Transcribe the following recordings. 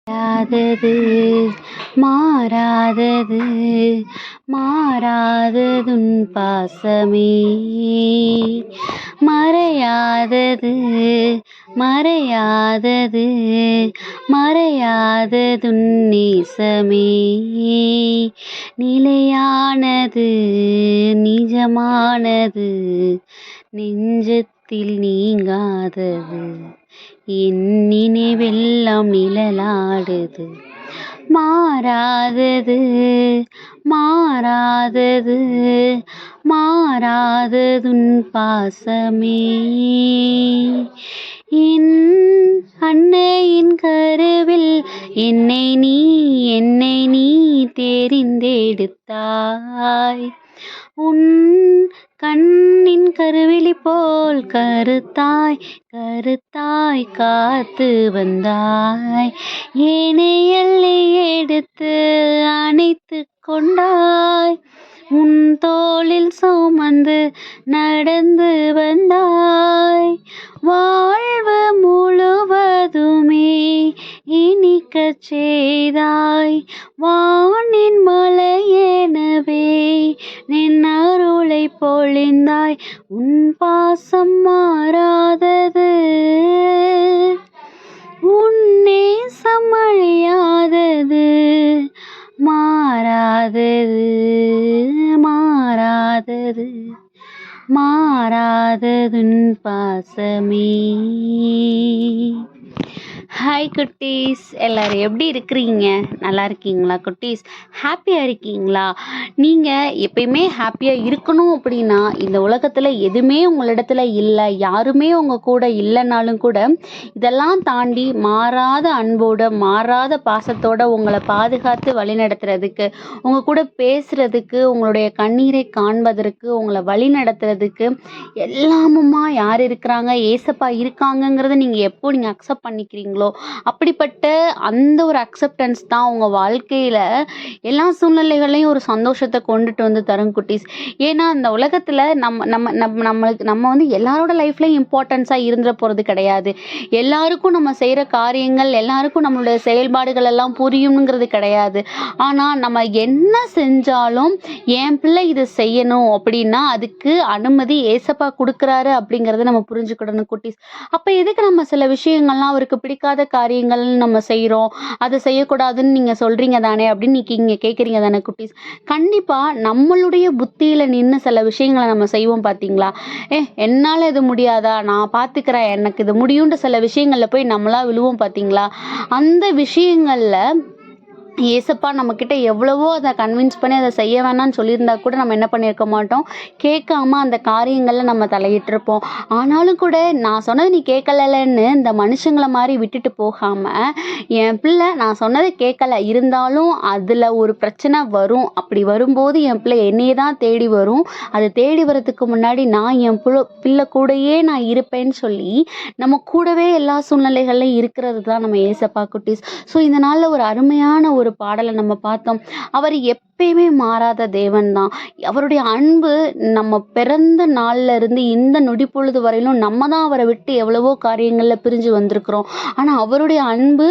மாறாதது மாறாதது மாறாததுன் பாசமே மறையாதது மறையாதது மறையாததுன் நேசமே நிலையானது நிஜமானது நெஞ்சத்தில் நீங்காதது என் நினைவெல்லாம் நிழலாடுது மாறாதது மாறாதது மாறாததுன் பாசமே என் அன்னையின் கருவில் என்னை நீ தெரிந்தெடுத்தாய் உன் கண்ணின் கருவிழி போல் கருத்தாய் கருத்தாய் காத்து வந்தாய் ஏனை எல்லை எடுத்து அணைத்து கொண்டாய் உன் தோளில் சுமந்து நடந்து வந்தாய் வாழ்வு முழுவதுமே இனிக்கச் செய்தாய் வானின் மலையெனவே நின் அருளை பொழிந்தாய் உன் பாசம் மாறாதது உன் நேசம் அழியாதது மாறாதது மாறாதது மாறாததுன் பாசமே. ஹாய் குட்டீஸ், எல்லோரும் எப்படி இருக்கிறீங்க? நல்லா இருக்கீங்களா குட்டீஸ்? ஹாப்பியாக இருக்கீங்களா? நீங்கள் எப்பயுமே ஹாப்பியாக இருக்கணும் அப்படின்னா இந்த உலகத்தில் எதுவுமே உங்களிடத்துல இல்லை, யாருமே உங்கள் கூட இல்லைனாலும் கூட இதெல்லாம் தாண்டி மாறாத அன்போட மாறாத பாசத்தோட உங்களை பாதுகாத்து வழிநடத்துறதுக்கு, உங்கள் கூட பேசுகிறதுக்கு, உங்களுடைய கண்ணீரை காண்பதற்கு, உங்களை வழி நடத்துறதுக்கு எல்லாமுமா யார் இருக்கிறாங்க? ஏசப்பா இருக்காங்கங்கிறத நீங்கள் எப்போ நீங்கள் அக்செப்ட் பண்ணிக்கிறீங்களோ அப்படிப்பட்ட அந்த ஒரு அக்செப்டன்ஸ் தான் உங்கள் வாழ்க்கையில் எல்லா சூழ்நிலைகளையும் ஒரு சந்தோஷத்தை கொண்டுட்டு வந்து தரும் குட்டீஸ். ஏன்னா அந்த உலகத்தில் நம்ம வந்து எல்லாரோட லைஃப்லையும் இம்பார்ட்டன்ஸாக இருந்துட போகிறது கிடையாது. எல்லாருக்கும் நம்ம செய்கிற காரியங்கள், எல்லாருக்கும் நம்மளுடைய செயல்பாடுகள் எல்லாம் புரியுங்கிறது கிடையாது. ஆனால் நம்ம என்ன செஞ்சாலும் என் பிள்ளை இதை செய்யணும் அப்படின்னா அதுக்கு அனுமதி ஏசப்பா கொடுக்குறாரு அப்படிங்கிறத நம்ம புரிஞ்சுக்கிடணும் குட்டீஸ். அப்போ எதுக்கு நம்ம சில விஷயங்கள்லாம் அவருக்கு பிடிக்காத காரியங்கள் நம்ம செய்கிறோம், அதை செய்யக்கூடாதுன்னு நீங்கள் சொல்கிறீங்க தானே அப்படின்னு நீங்கள் கேட்குறீங்க தானே குட்டீஸ்? கண்டிப்பாக நம்மளுடைய புத்தியில் நின்று சில விஷயங்களை நம்ம செய்வோம் பார்த்தீங்களா? என்னால் இது முடியாதா, நான் பார்த்துக்கிறேன், எனக்கு இது முடியுன்ற சில விஷயங்களில் போய் நம்மளா விழுவோம் பார்த்தீங்களா? அந்த விஷயங்களில் ஏசப்பா நம்மக்கிட்ட எவ்வளவோ அதை கன்வின்ஸ் பண்ணி அதை செய்ய வேணான்னு சொல்லியிருந்தா கூட நம்ம என்ன பண்ணியிருக்க மாட்டோம், கேட்காம அந்த காரியங்களில் நம்ம தலையிட்டிருப்போம். ஆனாலும் கூட நான் சொன்னது நீ கேட்கலன்னு இந்த மனுஷங்களை மாதிரி விட்டுட்டு போகாமல், என் பிள்ளை நான் சொன்னதை கேட்கல இருந்தாலும் அதில் ஒரு பிரச்சனை வரும், அப்படி வரும்போது என் பிள்ளை என்னையே தான் தேடி வரும், அது தேடி வரதுக்கு முன்னாடி நான் என் பிள்ளை கூடயே நான் இருப்பேன்னு சொல்லி நம்ம கூடவே எல்லா சூழ்நிலைகள்லையும் இருக்கிறது தான் நம்ம ஏசப்பா குட்டீஸ். ஸோ இந்த நாளில் ஒரு அருமையான ஒரு பாடலை நம்ம பார்த்தோம். அவர் எப்பயுமே மாறாத தேவன் தான். அவருடைய அன்பு நம்ம பிறந்த நாள்ல இருந்து இந்த நொடி பொழுது வரையிலும் நம்ம தான் அவரை விட்டு எவ்வளவோ காரியங்கள்ல பிரிஞ்சு வந்திருக்கிறோம். ஆனா அவருடைய அன்பு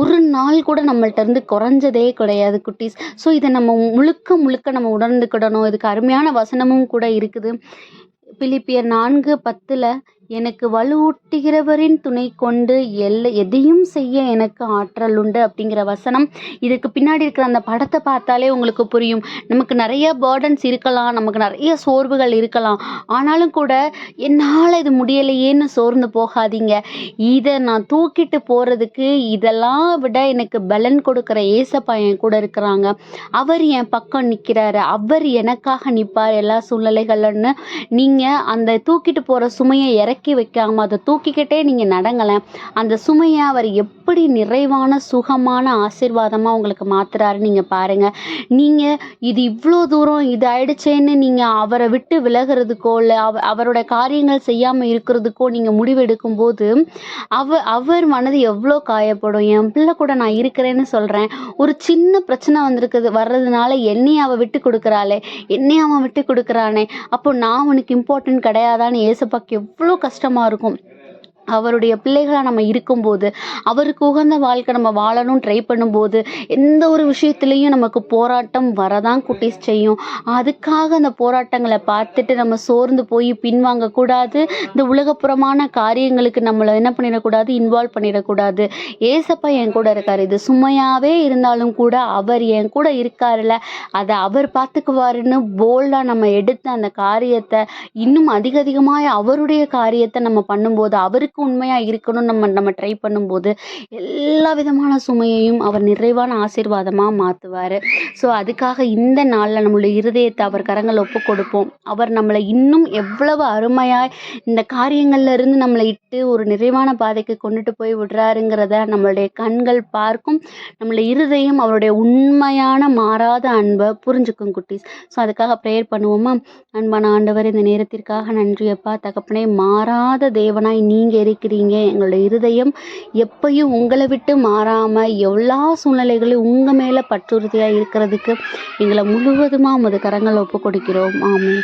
ஒரு நாள் கூட நம்மள்ட்ட இருந்து குறைஞ்சதே கிடையாது குட்டீஸ். ஸோ இதை நம்ம முழுக்க முழுக்க நம்ம உணர்ந்துக்கிடணும். இதுக்கு அருமையான வசனமும் கூட இருக்குது. பிலிப்பியர் 4:10 எனக்கு வலுவூட்டுகிறவரின் துணை கொண்டு எதையும் செய்ய எனக்கு ஆற்றல் உண்டு அப்படிங்கிற வசனம். இதுக்கு பின்னாடி இருக்கிற அந்த படத்தை பார்த்தாலே உங்களுக்கு புரியும். நமக்கு நிறைய பேர்டன்ஸ் இருக்கலாம், நமக்கு நிறைய சோர்வுகள் இருக்கலாம். ஆனாலும் கூட என்னால் இது முடியலையேன்னு சோர்ந்து போகாதீங்க. இதை நான் தூக்கிட்டு போகிறதுக்கு இதெல்லாம் விட எனக்கு பலன் கொடுக்குற ஏசப்பா என் கூட இருக்கிறாங்க. அவர் என் பக்கம் நிற்கிறாரு, அவர் எனக்காக நிற்பார் எல்லா சூழ்நிலைகள்னு நீங்கள் அந்த தூக்கிட்டு போகிற சுமையை இறக்கி வைக்காம அதை தூக்கிக்கிட்டே நீங்க நடங்களேன். அந்த சுமையை அவர் எப்படி நிறைவான சுகமான ஆசீர்வாதமா உங்களுக்கு மாத்துறாரு நீங்க பாருங்க. நீங்க இது இவ்வளோ தூரம் இது ஆயிடுச்சேன்னு நீங்க அவரை விட்டு விலகிறதுக்கோ இல்லை அவரோட காரியங்கள் செய்யாம இருக்கிறதுக்கோ நீங்க முடிவெடுக்கும் போது அவர் மனது எவ்வளோ காயப்படும். என் பிள்ளை கூட நான் இருக்கிறேன்னு சொல்றேன், ஒரு சின்ன பிரச்சனை வர்றதுனால என்னையும் அவ விட்டு கொடுக்குறாளே, என்னையும் அவன் விட்டு கொடுக்குறானே, அப்போ நான் உனக்கு இம்பார்ட்டன்ட் கிடையாதான்னு ஏசப்பாக்கு எவ்வளோ கஷ்டமா இருக்கும். அவருடைய பிள்ளைகளா நம்ம இருக்கும்போது, அவருக்கு உகந்த வாழ்க்கை நம்ம வாழணும்னு ட்ரை பண்ணும்போது, எந்த ஒரு விஷயத்திலயும் நமக்கு போராட்டம் வரதான் குட்டீஸ் செய்யும். அதுக்காக அந்த போராட்டங்கள பார்த்துட்டு நம்ம சோர்ந்து போய் பின்வாங்கக்கூடாது. இந்த உலகப்புறமான காரியங்களுக்கு நம்மள என்ன பண்ணிடக்கூடாது, இன்வால்வ் பண்ணிடக்கூடாது. ஏசப்பா என் கூட இருக்காரு. இது சுமையாவே இருந்தாலும் கூட அவர் என் கூட இருக்காருல்ல, அத அவர் பார்த்துக்குவாருன்னு போல்டா நம்ம எடுத்து அந்த காரியத்த இன்னும் அதிக அதிகமாய் அவருடைய காரியத்த நம்ம பண்ணும்போது, அவருக்கு உண்மையா இருக்கணும்னு நம்ம நம்ம ட்ரை பண்ணும்போது, எல்லா விதமான சுமையையும் அவர் நிறைவான ஆசீர்வாதமா மாத்துவாரு. ஸோ அதுக்காக இந்த நாள்ல நம்மளுடைய இருதயத்த அவர் கரங்கள்ல ஒப்புக் கொடுப்போம். அவர் நம்மள இன்னும் எவ்வளவு அருமையாய் இந்த காரியங்கள்ல இருந்து நம்மள இட்டு ஒரு நிறைவான பாதைக்கு கொண்டுட்டு போய் விடுறாருங்கிறத நம்மளுடைய கண்கள் பார்க்கும். நம்மளுடைய இருதயம் அவருடைய உண்மையான மாறாத அன்பை புரிஞ்சுக்கும் குட்டீஸ். ஸோ அதுக்காக ப்ரேயர் பண்ணுவோமா? அன்பான ஆண்டவர், இந்த நேரத்திற்காக நன்றி அப்பா. தகப்பனே, மாறாத தேவனாய் நீங்க இருக்கிறீங்க. எங்களுடைய இருதயம் எப்பயும் உங்களை விட்டு மாறாம எல்லா சூழ்நிலைகளையும் உங்க மேல பற்றுறுதியா இருக்கிறதுக்கு எங்களை முழுவதுமா உமது கரங்களை ஒப்பு கொடுக்கிறோம். ஆமென்.